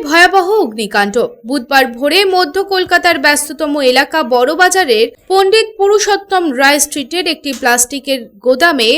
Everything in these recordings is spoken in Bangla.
ভয়াবহ অগ্নিকাণ্ড। বুধবার ভোরে মধ্য কলকাতার ব্যস্ততম এলাকা বড়বাজারের পণ্ডিত পুরুষোত্তম রায় স্ট্রিটের একটি প্লাস্টিকের গোদামে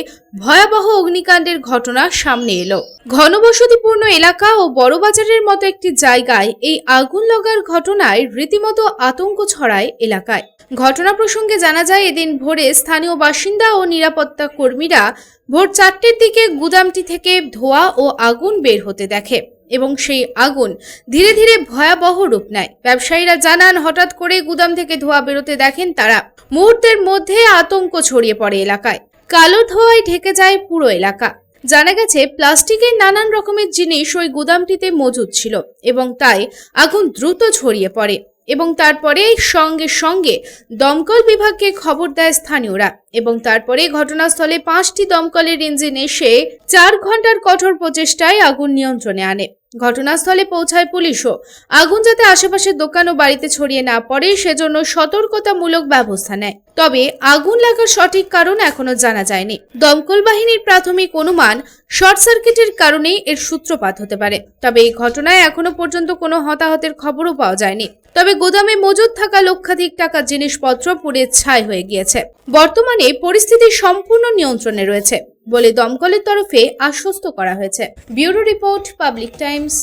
ভয়াবহ অগ্নিকাণ্ডের ঘটনা সামনে এলো। ঘনবসতিপূর্ণ এলাকা ও বড়বাজারের মতো একটি জায়গায় এই আগুন লাগার ঘটনায় রীতিমতো আতঙ্ক ছড়ায় এলাকায়। ঘটনা প্রসঙ্গে জানা যায়, এদিন ভোরে স্থানীয় বাসিন্দা ও নিরাপত্তা কর্মীরা ভোর 4টের দিকে গুদামটি থেকে ধোঁয়া ও আগুন বের হতে দেখে এবং সেই আগুন ধীরে ধীরে ভয়াবহ রূপ নেয়। ব্যবসায়ীরা জানান, হঠাৎ করে গুদাম থেকে ধোঁয়া বেরোতে দেখেন তারা। মুহূর্তের মধ্যে আতঙ্ক ছড়িয়ে পড়ে এলাকায়। কালো ধোঁয়ায় ঢেকে যায় পুরো এলাকা। জানা গেছে, প্লাস্টিকের নানান রকমের জিনিস ওই গুদামটিতে মজুদ ছিল এবং তাই আগুন দ্রুত ছড়িয়ে পড়ে এবং তারপরে সঙ্গে সঙ্গে দমকল বিভাগকে খবর দেয় স্থানীয়রা এবং তারপরে ঘটনাস্থলে 5টি দমকলের ইঞ্জিন এসে 4 ঘন্টার কঠোর প্রচেষ্টায় আগুন নিয়ন্ত্রণে আনে। ঘটনাস্থলে পৌঁছায় পুলিশও। আগুন যাতে আশেপাশের দোকান ও বাড়িতে ছড়িয়ে না পড়ে সেজন্য সতর্কতামূলক ব্যবস্থা নেয়। তবে আগুন লাগার সঠিক কারণ এখনো জানা যায়নি। দমকল বাহিনীর প্রাথমিক অনুমান শর্ট সার্কিটের কারণেই এর সূত্রপাত হতে পারে। তবে এই ঘটনায় এখনো পর্যন্ত কোনো হতাহতের খবরও পাওয়া যায়নি। তবে গোদামে মজুদ থাকা লক্ষাধিক টাকার জিনিসপত্র পুড়ে ছাই হয়ে গিয়েছে। বর্তমানে পরিস্থিতি সম্পূর্ণ নিয়ন্ত্রণে রয়েছে বলে দমকলের তরফে আশ্বস্ত করা হয়েছে। Bureau report, Public Times.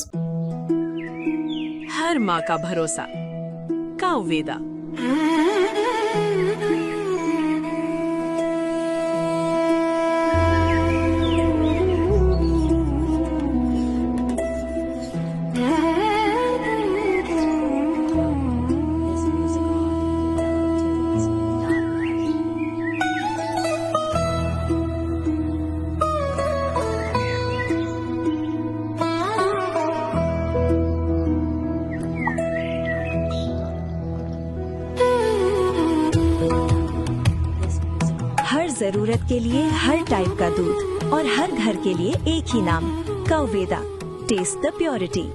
हर माँ का भरोसा कावेदा। हर जरूरत के लिए हर टाइप का दूध और हर घर के लिए एक ही नाम, कावेदा। Test the purity.